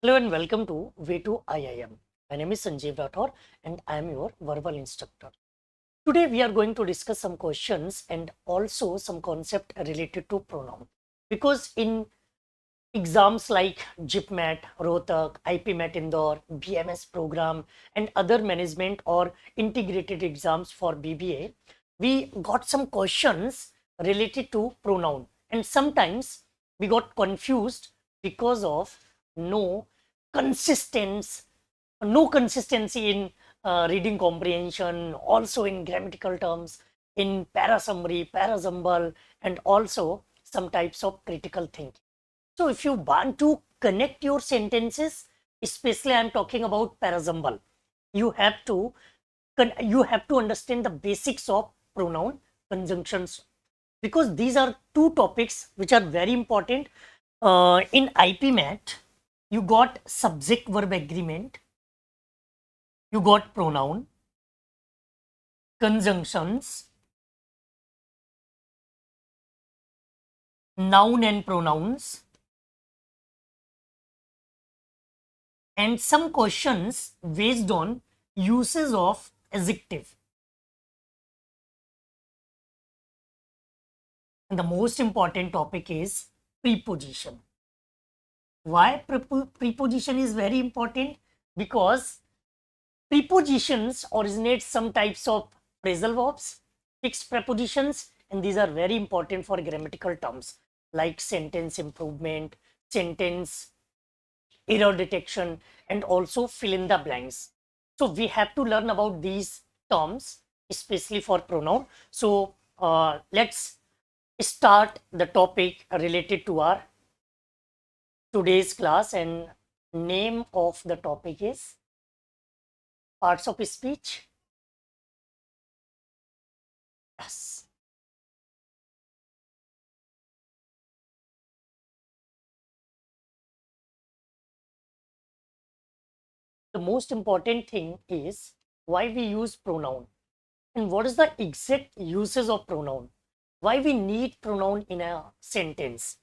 Hello and welcome to Way to IIM. My name is Sanjeev Rathore and I am your verbal instructor. Today we are going to discuss some questions and also some concept related to pronoun. Because in exams like JIPMAT, Rohtak, IPMAT Indore, BMS program and other management or integrated exams for BBA, we got some questions related to pronoun and sometimes we got confused because of no consistence no consistency in reading comprehension, also in grammatical terms, in para summary, para jumble, and also some types of critical thinking. So if you want to connect your sentences, especially I'm talking about parasembal, you have to understand the basics of pronoun conjunctions, because these are two topics which are very important. In IPMAT, you got subject verb agreement, you got pronoun, conjunctions, noun and pronouns, and some questions based on uses of adjective. And the most important topic is preposition. Why preposition is very important? Because prepositions originate some types of phrasal verbs, fixed prepositions, and these are very important for grammatical terms like sentence improvement, sentence error detection, and also fill in the blanks. So we have to learn about these terms, especially for pronoun. So let's start the topic related to our today's class, and name of the topic is parts of speech. Yes. The most important thing is why we use pronoun and what is the exact uses of pronoun. Why we need pronoun in a sentence.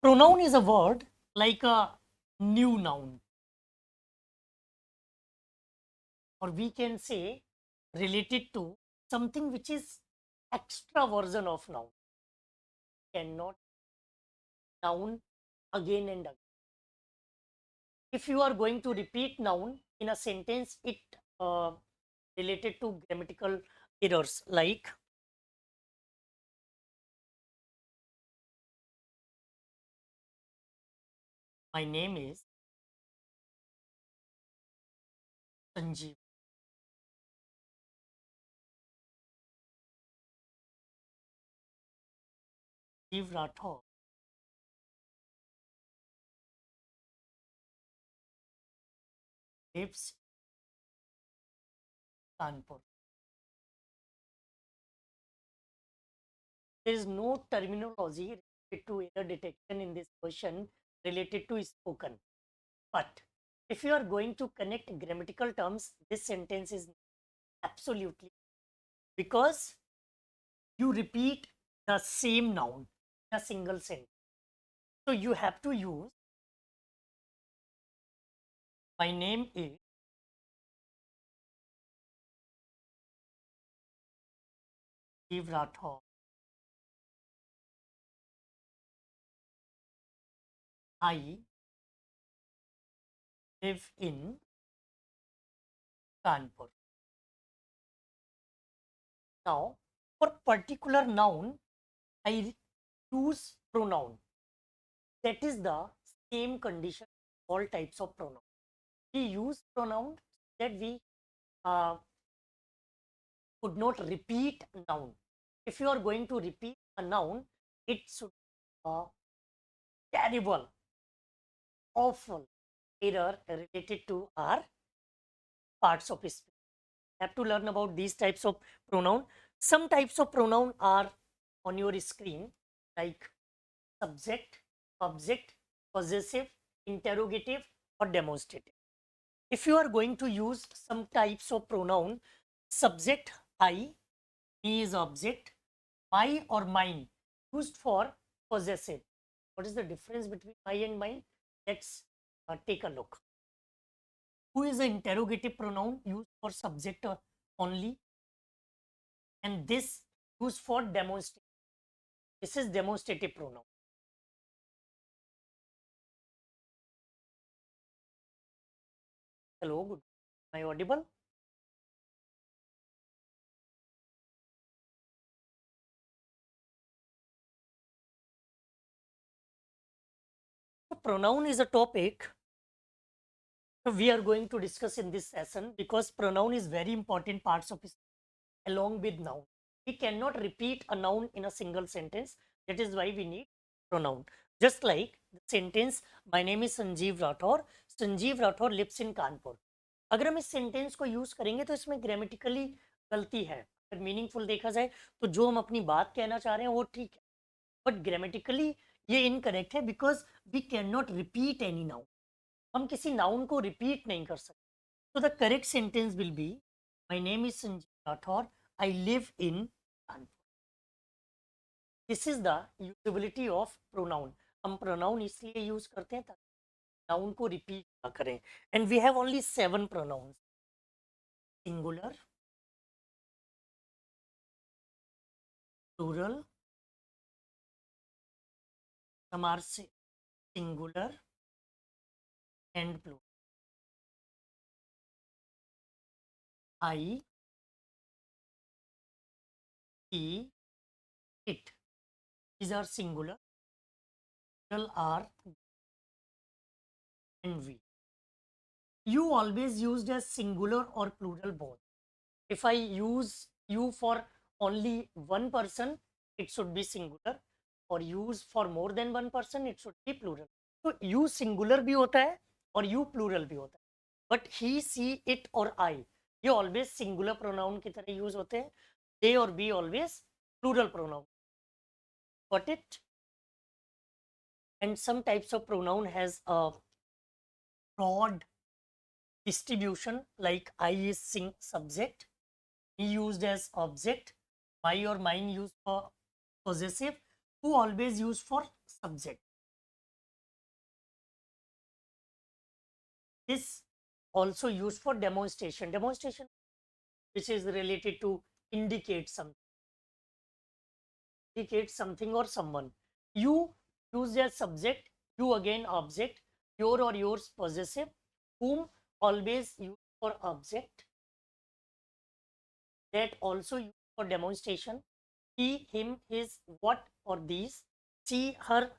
Pronoun is a word like a new noun, or we can say related to something which is extra version of noun, cannot noun again and again. If you are going to repeat noun in a sentence, it uh, related to grammatical errors like my name is Sanjeev. Sanjeev Rathore lives in Kanpur. There is no terminology related to error detection in this question related to spoken. But if you are going to connect grammatical terms, this sentence is absolutely, because you repeat the same noun in a single sentence. So you have to use my name is Steve Rathore. I live in Kanpur. Now, for particular noun, I use pronoun. That is the same condition all types of pronoun. We use pronoun that we uh, could not repeat noun. If you are going to repeat a noun, it should terrible, awful error related to our parts of speech. Have to learn about these types of pronoun. Some types of pronoun are on your screen, like subject, object, possessive, interrogative, or demonstrative. If you are going to use some types of pronoun, subject I, me is object, my or mine used for possessive. What is the difference between my and mine? Let's take a look. Who is the interrogative pronoun used for subject only, and this used for demonstration. This is demonstrative pronoun. Hello, good. Am I audible? So pronoun is a topic we are going to discuss in this session because pronoun is very important parts of it along with noun. We cannot repeat a noun in a single sentence. That is why we need pronoun. Just like the sentence, my name is Sanjeev Rathore. Sanjeev Rathore lives in Kanpur. अगर हम इस sentence को use करेंगे तो इसमें grammatically गलती है. अगर मीनिंगफुल देखा जाए तो जो हम अपनी बात कहना चाह रहे हैं वो ठीक है, बट ग्रामेटिकली ये इनकरेक्ट है because we can not repeat any noun. हम किसी नाउन को रिपीट नहीं कर सकते. तो the correct sentence will be my name is Sanjeev Rathore, I live in Kanpur. This is the usability of pronoun. हम प्रोनाउन इसलिए यूज करते हैं ताकि नाउन को रिपीट ना करें. And we have only 7 pronouns. Singular, plural, समार से singular and plural. I, he, it. These are singular. Plural are and we. You always used as singular or plural both. If I use you for only one person, it should be singular. Or use for more than one person, it should be plural. तो you singular भी होता है और you plural भी होता है. But he, she, it और I ये always singular pronoun की तरह use होते हैं. They और we always plural pronoun. Got it? And some types of pronoun has a broad distribution, like I is subject, me used as object, my or mine used for possessive, who always used for subject. This also used for demonstration. Demonstration which is related to indicate something or someone. You used as subject, you again object, your or yours possessive, whom always used for object, that also used for demonstration. He, him, his, what or these. She, her,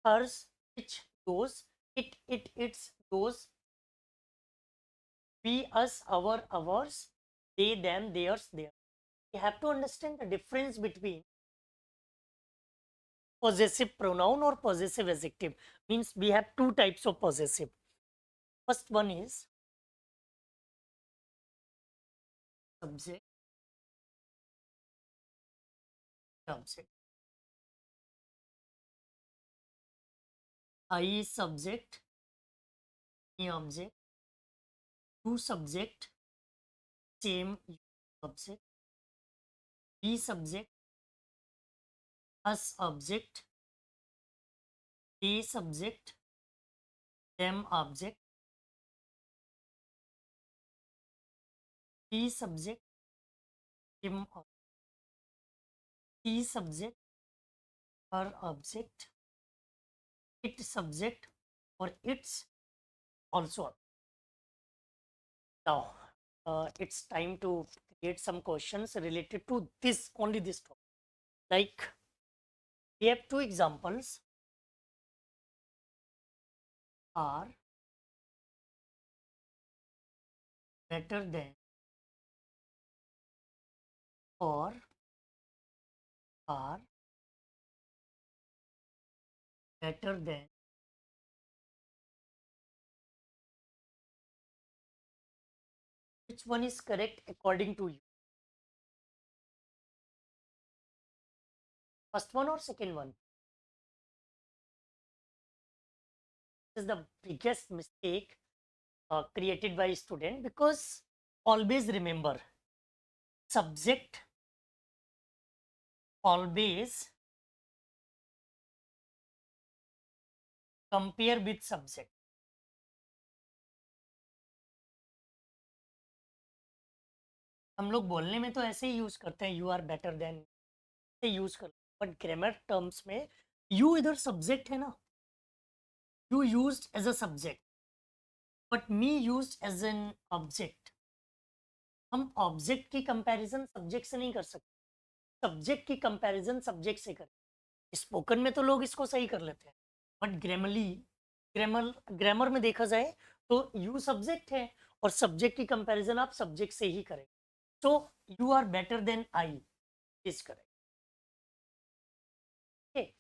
hers, which, those. It, its, those. We, us, our, ours. They, them, theirs, theirs. You have to understand the difference between possessive pronoun or possessive adjective. Means we have two types of possessive. First one is subject, object. I is subject, me object. You subject, same object. We subject, us object. They subject, them object. He subject, him object. He subject, her object. It subject or its also. Now it's time to create some questions related to this, only this topic. Like we have two examples, are better than, or are better than. Which one is correct according to you? First one or second one? This is the biggest mistake created by student, because always remember, subject always compare with subject. हम लोग बोलने में तो ऐसे ही यूज करते हैं, you are better than, से यूज करते हैं, बट ग्रामर टर्म्स में यू इधर सब्जेक्ट है ना, you used as a subject but me used as an object. हम ऑब्जेक्ट की कंपैरिजन सब्जेक्ट से नहीं कर सकते, सब्जेक्ट की कंपैरिजन सब्जेक्ट से करें। स्पोकन में तो लोग इसको सही कर लेते हैं, बट ग्रामर में देखा जाए तो यू सब्जेक्ट है और सब्जेक्ट की कंपैरिजन आप सब्जेक्ट से ही करें। तो you are better than I is correct.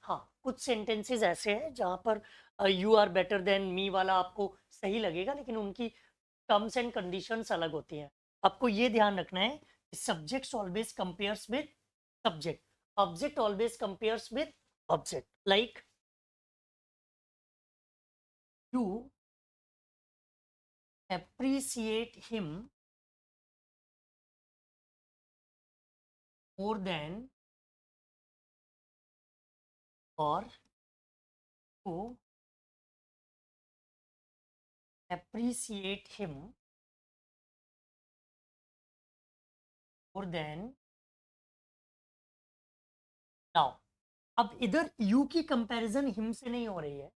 हाँ, कुछ सेंटेंसेस ऐसे हैं जहां पर you are better than me वाला आपको सही लगेगा, लेकिन उनकी टर्म्स एंड कंडीशंस अलग होती हैं। आपको ये ध्यान रखना है कि subject always compares with subject, object always compares with object. Like you appreciate him more than, or to appreciate him more than now। अब इधर यू की कंपैरिजन हिम से नहीं हो रही है,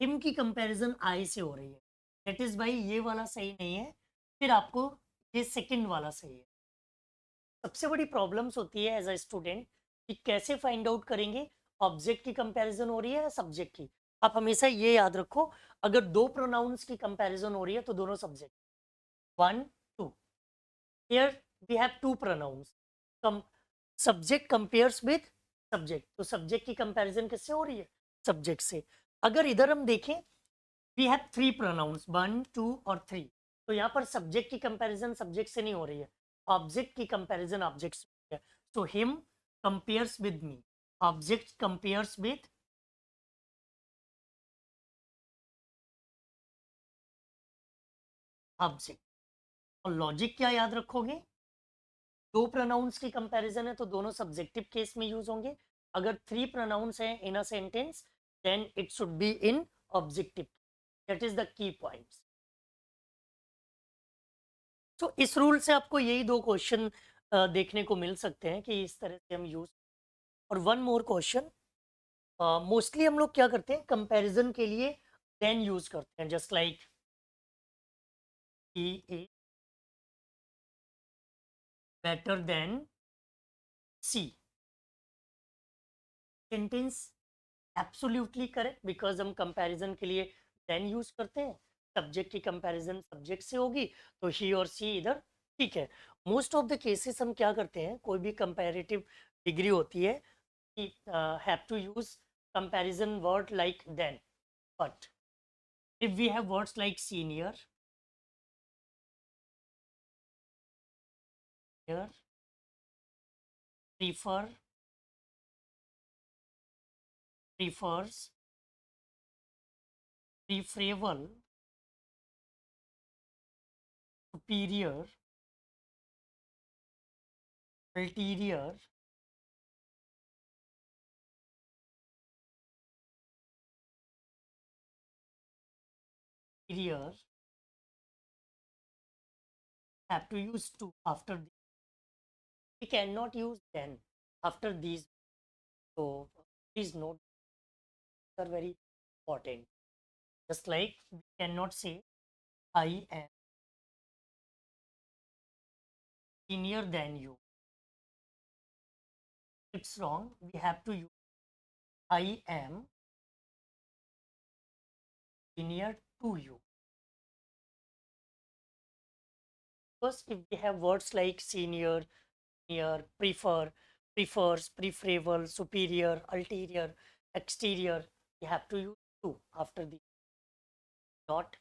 हिम की कंपैरिजन आई से हो रही है। दैट इज भाई ये वाला सही नहीं है, फिर आपको ये सेकंड वाला सही है। सबसे बड़ी प्रॉब्लम्स होती है एज अ स्टूडेंट कि कैसे फाइंड आउट करेंगे ऑब्जेक्ट की कंपैरिजन हो रही है या सब्जेक्ट की। आप हमेशा ये याद रखो, अगर दो प्रोनाउंस की कंपैरिजन हो रही है तो दोनों subject, one two. Here we have two pronouns. Subject compares with subject, तो subject की comparison किससे हो रही है? Subject से। अगर इधर हम देखें, we have three pronouns, one, two और three, तो यहाँ पर subject की comparison subject से नहीं हो रही है, object की comparison object से हो रही है। So him compares with me, object compares with object। और लॉजिक क्या याद रखोगे? दो प्रोनाउंस की कंपैरिजन है तो दोनों सब्जेक्टिव केस में यूज होंगे। अगर थ्री प्रोनाउंस हैं in a sentence then it should be in objective. That is the key points. तो इस रूल से आपको यही दो क्वेश्चन देखने को मिल सकते हैं कि इस तरह से हम यूज। और वन मोर क्वेश्चन, मोस्टली हम लोग क्या करते हैं कंपैरिजन के लिए देन यूज करते हैं, just like he is better than she. Sentence absolutely correct, because हम कंपैरिजन के लिए देन यूज करते हैं। सब्जेक्ट की कंपैरिजन सब्जेक्ट से होगी तो ही और सी इधर ठीक है। मोस्ट ऑफ द केसेस हम क्या करते हैं, कोई भी कंपैरेटिव डिग्री होती है कि have to use comparison word like than. But if we have words like senior, prefer, prefers, preferable, superior, ulterior, superior, have to use to after the, we cannot use then after these. So please note, are very important. Just like we cannot say I am senior than you. It's wrong. We have to use I am senior to you. Because if we have words like senior, near, prefer, prefers, preferable, superior, ulterior, exterior, we have to use to after the dot.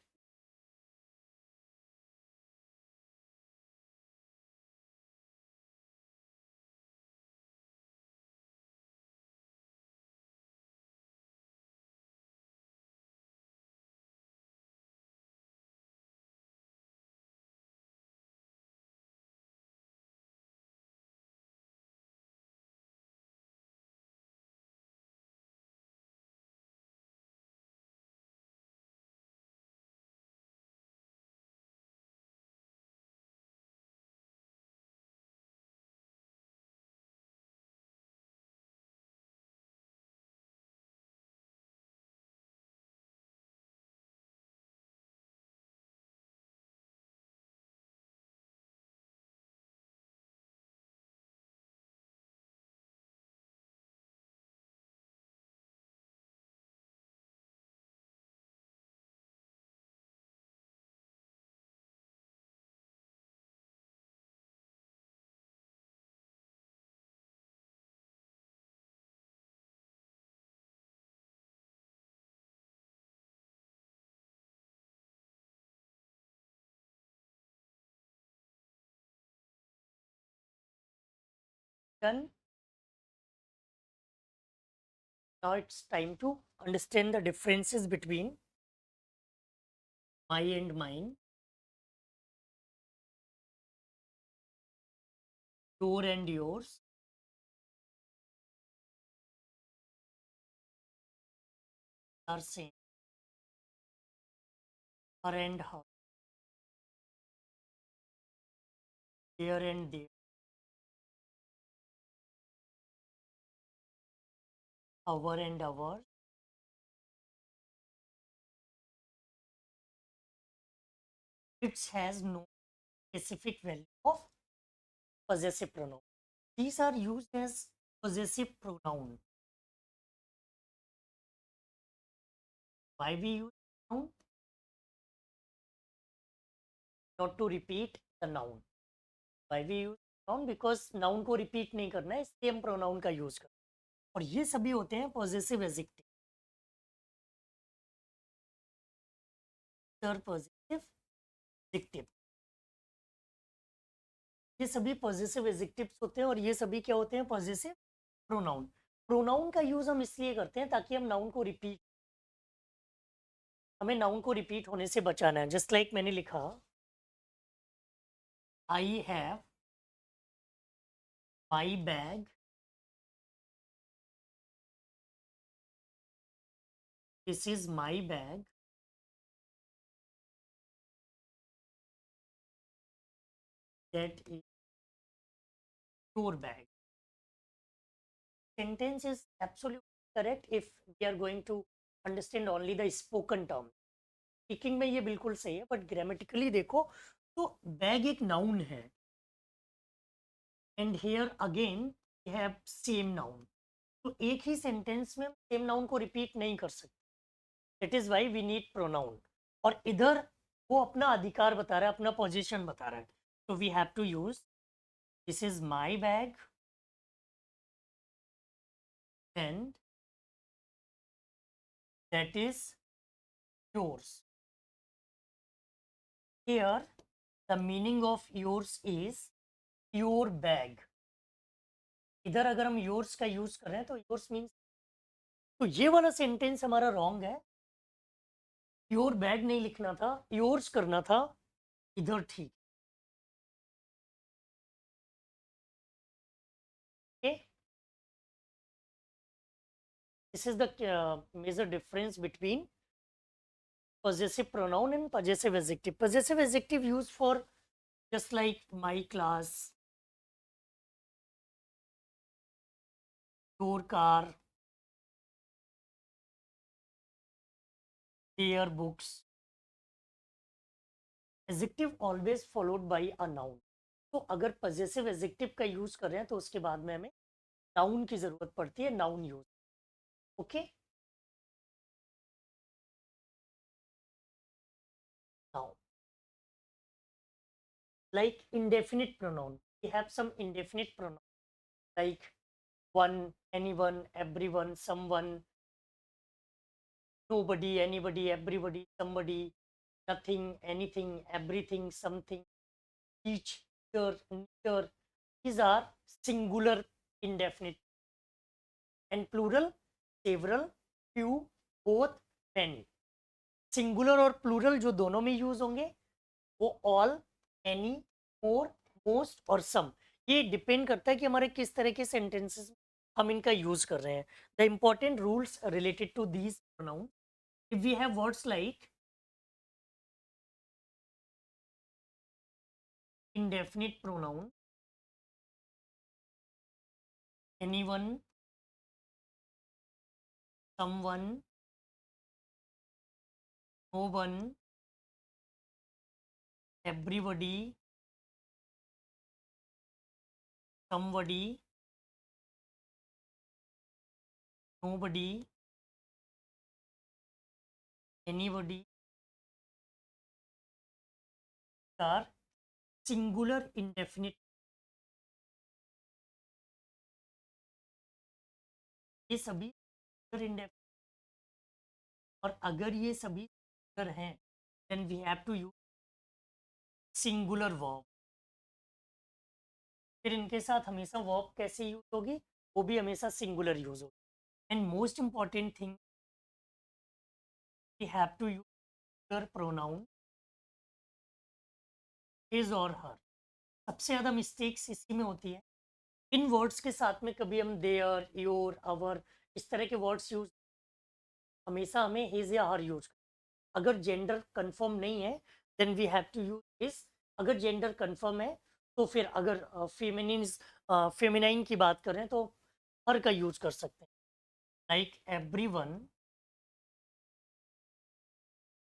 Done. Now it's time to understand the differences between my and mine, your and yours, are same, her and her, there and there, our and our. It has no specific value of possessive pronoun. These are used as possessive pronoun. Why we use noun? Not to repeat the noun. Why we use noun? Because noun को repeat नहीं करना है, इसलिए हम pronoun का use करते हैं। और ये सभी होते हैं possessive adjective, possessive adjective। ये सभी possessive adjectives होते हैं और ये सभी क्या होते हैं? possessive pronoun। pronoun का use हम इसलिए करते हैं ताकि हम noun को repeat, हमें noun को repeat होने से बचाना है। Just like मैंने लिखा I have my bag, this is my bag, that is your bag. Sentence is absolutely correct if we are going to understand only the spoken term. Speaking में ये बिल्कुल सही है, बट ग्रामेटिकली देखो तो bag एक नाउन है and here again we have same noun. तो एक ही सेंटेंस में हम सेम नाउन को रिपीट नहीं कर सकते। That is why we need pronoun. और इधर वो अपना अधिकार बता रहा है, अपना पोजीशन बता रहा है, तो we have to use this is my bag and that is yours. Here the meaning of yours is your bag. इधर अगर हम yours का यूज कर रहे हैं तो yours मीन्स, तो ये वाला सेंटेंस हमारा रॉन्ग है। योर बैग नहीं लिखना था, योर्स करना था, इधर ठीक है। This is the major difference between possessive pronoun and possessive adjective. Possessive adjective used for just like my class, your car, their books. Adjective always followed by a noun. तो अगर possessive adjective का use कर रहे हैं तो उसके बाद में हमें नाउन की जरूरत पड़ती है, noun use. Okay, now like indefinite pronoun, we have some indefinite pronoun like one, anyone, everyone, someone, nobody, anybody, everybody, somebody, nothing, anything, everything, something, each, neither. These are singular indefinite, and plural several, few, both, many. Singular और plural जो दोनों में use होंगे वो all, any, मोर, most और सम। ये depend करता है कि हमारे किस तरह के सेंटेंसेस हम इनका यूज कर रहे हैं। The important rules related to these pronoun, if we have words like indefinite pronoun, anyone, someone, no one, everybody, somebody, nobody, anybody are singular indefinite। ये सभी indefinite, और अगर ये सभी singular हैं then we have to use singular verb। फिर इनके साथ हमेशा वर्ब कैसे यूज होगी, वो भी हमेशा सिंगुलर यूज होगी। And most important thing, we have to use pronoun his और हर। सबसे ज़्यादा मिस्टेक्स इसी में होती है। इन वर्ड्स के साथ में कभी हम देयर, योर, अवर इस तरह के वर्ड्स यूज, हमेशा हमें हिज या हर यूज। अगर जेंडर कंफर्म नहीं है then we have to use his. अगर जेंडर कंफर्म है तो फिर अगर फेमिनाइन की बात करें तो हर का यूज कर सकते हैं। Like everyone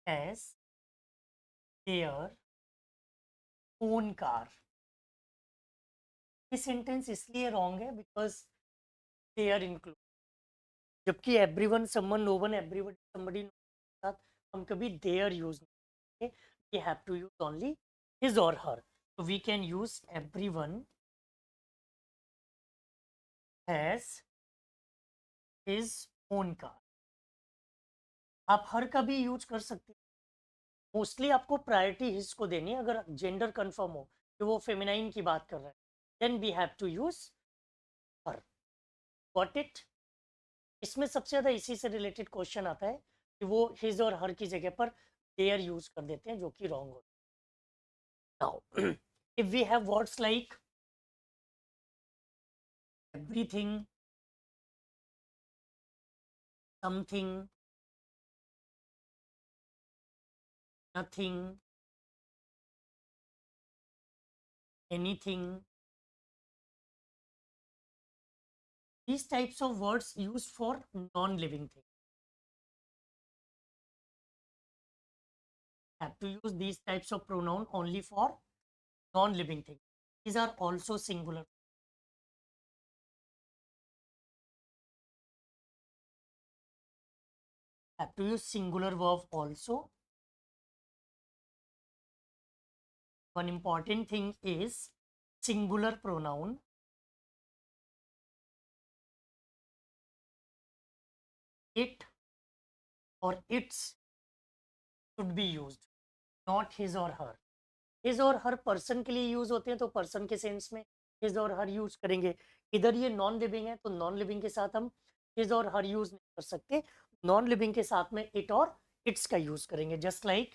has their own car. ये सेंटेंस इसलिए रॉन्ग है बिकॉज दे आर इंक्लूड, जबकि everyone, someone, no one, everybody, somebody साथ हम कभी देयर यूज नहीं करते। We have to use only his और हर। तो we can use everyone has his own car. आप हर का भी यूज कर सकते हैं। मोस्टली आपको प्रायोरिटी हिज को देनी है। अगर जेंडर कंफर्म हो कि वो फेमिनाइन की बात कर रहा है then we have to use her. Got it? इसमें सबसे ज़्यादा इसी से रिलेटेड क्वेश्चन आता है कि वो हिज और हर की जगह पर देयर यूज कर देते हैं, जो कि रॉन्ग होता है। Now if we have words like everything, something, nothing, anything, these types of words used for non-living things, have to use these types of pronoun only for non-living things. These are also singular. Have to use singular verb also. One important thing is singular pronoun, it or its should be used, not his or her. His और हर person के लिए use होते हैं तो person के sense में his और her use करेंगे। इधर ये नॉन लिविंग है तो नॉन लिविंग के साथ हम हिज और हर यूज नहीं कर सकते। नॉन लिविंग के साथ में इट और इट्स का यूज करेंगे। Just like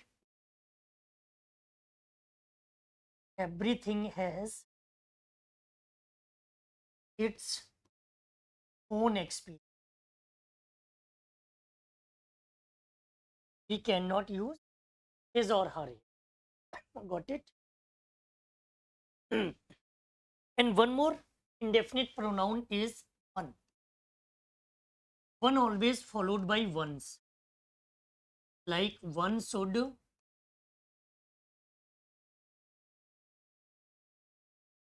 everything has its own experience, we can not use his और her. Got it? And one more indefinite pronoun is one. One always followed by ones. Like one should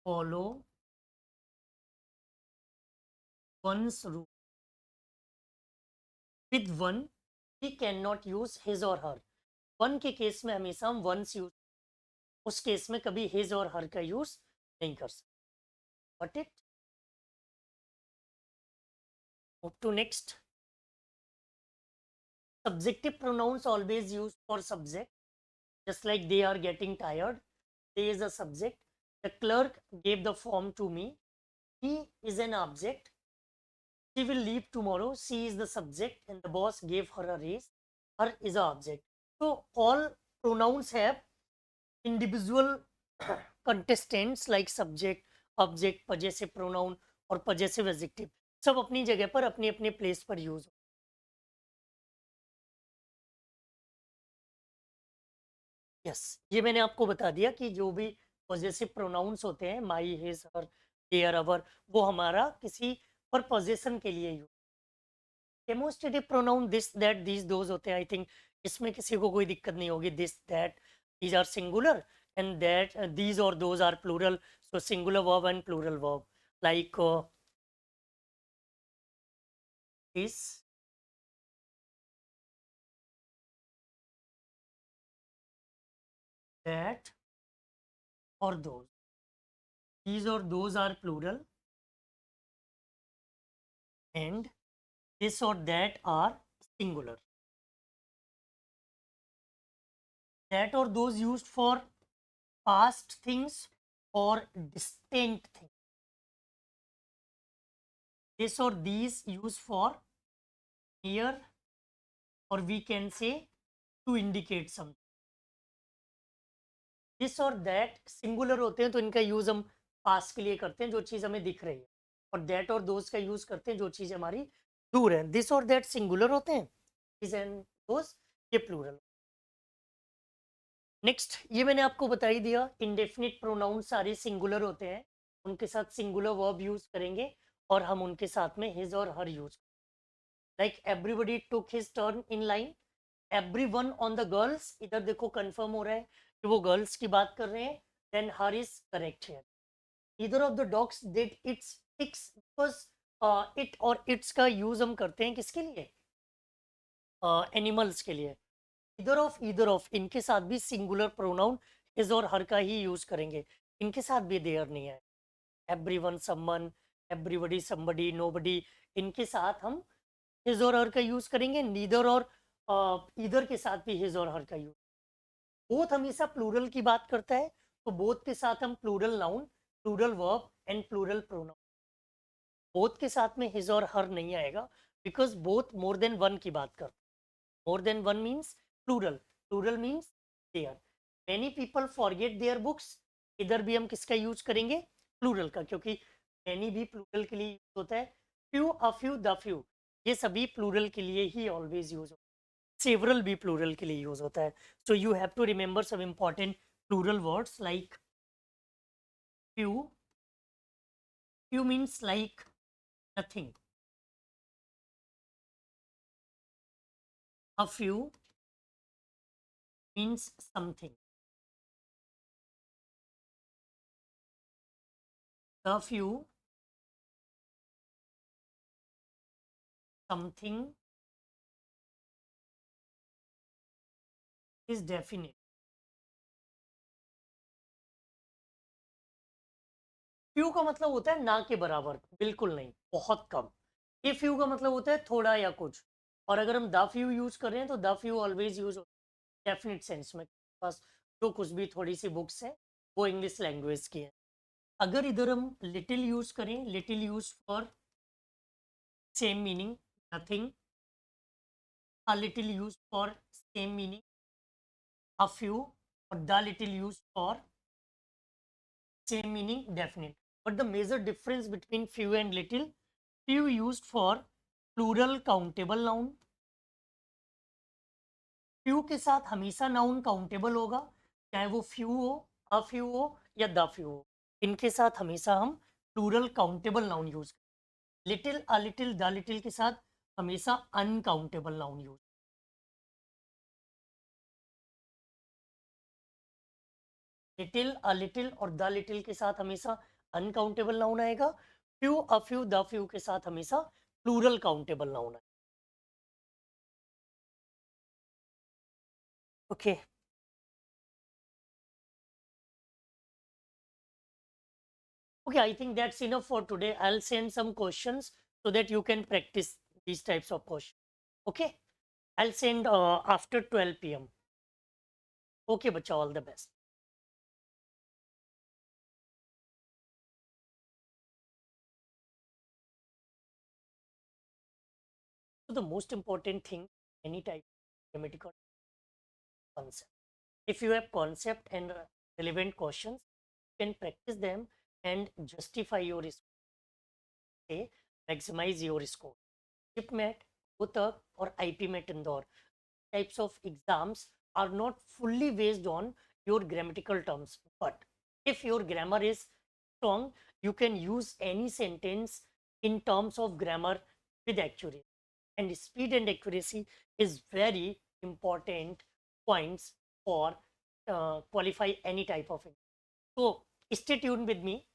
follow one's rule. With one we cannot use his or her. One के case में हमेशा हम once use, उस case में कभी his और हर का use नहीं कर सकते। But it move to next. Subjective pronouns always used for subject, just like they are getting tired. They is a subject. The clerk gave the form to me. He is an object. She will leave tomorrow. She is the subject, and the boss gave her a raise. Her is an object. So all pronouns have individual contestants like subject, object, possessive pronoun और possessive adjective. सब अपनी जगह पर अपने अपने place पर use. Yes, ये मैंने आपको बता दिया कि जो भी पॉजेसिव प्रोनाउंस होते हैं माई, हिज, हर, देयर, अवर, वो हमारा किसी पर पोजेशन के लिए use. Demonstrative pronoun this, that, these, those होते हैं। आई थिंक इसमें किसी को कोई दिक्कत नहीं होगी। This, that, these are singular and that, these और those are plural. So singular verb and plural verb like this, that और those. These or those are plural and this or that are singular. That or those used for past things or distant things. this or these used for near, or we can say to indicate something. This और that singular होते हैं तो इनका use हम पास के लिए करते हैं जो चीज हमें दिख रही है, और दैट और दोज का यूज करते हैं जो चीज हमारी दूर है. दिस और दैट सिंगुलर होते हैं, दिस एंड दोज ये प्लूरल. नेक्स्ट, ये मैंने आपको बता ही दिया, इंडेफिनिट प्रोनाउन सारे सिंगुलर होते हैं, उनके साथ सिंगुलर वर्ब यूज करेंगे और हम उनके साथ में हिज और her use. Like everybody took his turn in line, everyone on the girls, इधर देखो कंफर्म हो रहा है कि वो गर्ल्स की बात कर रहे हैं, then her is correct here. Either of the dogs did its ticks, because it और इट्स का यूज हम करते हैं किसके लिए, एनिमल्स के लिए. ईदर ऑफ इनके साथ भी सिंगुलर प्रोनाउन हिज और हर का ही यूज करेंगे, इनके साथ भी देयर नहीं है. Everyone, someone, everybody, somebody, nobody, इनके साथ हम हिज और हर का यूज करेंगे. नीदर और ईदर के साथ भी हिज और हर का यूज. बोथ हमेशा प्लूरल की बात करता है, तो बोथ के साथ हम plural noun, plural verb and plural pronoun. Both के साथ में हिज और हर नहीं आएगा, because both more than one की बात करते हैं. More than one means plural, plural means their. Many people forget their books, इधर भी हम किसका यूज करेंगे, प्लूरल का, क्योंकि मैनी भी प्लूरल के लिए यूज होता है. Few, a few, the few, ये सभी प्लूरल के लिए ही ऑलवेज यूज होता है. सेवरल भी प्लूरल के लिए यूज होता है. So you have to remember some important plural words like few. Few means like nothing. A few means something. The few, something is definite. Few का मतलब होता है ना के बराबर, बिल्कुल नहीं, बहुत कम. ए फ्यू का मतलब होता है थोड़ा या कुछ, और अगर हम द फ्यू यूज कर रहे हैं तो the few always use definite sense में. बस जो कुछ भी थोड़ी सी बुक्स है वो इंग्लिश लैंग्वेज की है. अगर इधर हम लिटिल यूज करें, little use for same meaning nothing, a little used for same meaning a few, or the little used for same meaning definite. But the major difference between few and little, few used for plural countable noun. few के साथ हमेशा noun countable होगा, चाहे वो few हो, a few हो या the few हो, इनके साथ हमेशा हम plural countable noun use. Little, a little, the little के साथ हमेशा uncountable noun use. Little, a little और द लिटिल के साथ हमेशा अनकाउंटेबल नाउन आएगा. Few, a few, the few के साथ हमेशा प्लूरल काउंटेबल नाउन आएगा. Okay, okay, I think that's enough for today. I'll send some questions so that you can practice these types of questions. Okay, I'll send after 12 p.m. Okay, bacha, all the best. So the most important thing, any type of grammatical concept. If you have concept and relevant questions, you can practice them and justify your score. Okay, maximize your score. ChipMat, Uttak, or IPMat Indore types of exams are not fully based on your grammatical terms, but if your grammar is strong, you can use any sentence in terms of grammar with accuracy. And speed and accuracy is very important points for qualify any type of exam. So stay tuned with me.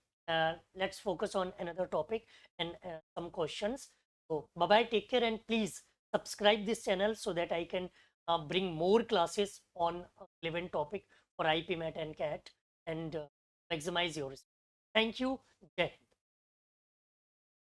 Let's focus on another topic and some questions. So bye bye, take care, and please subscribe this channel so that I can bring more classes on relevant topic for IPMAT and CAT and maximize yours. Thank you. Jai Hind.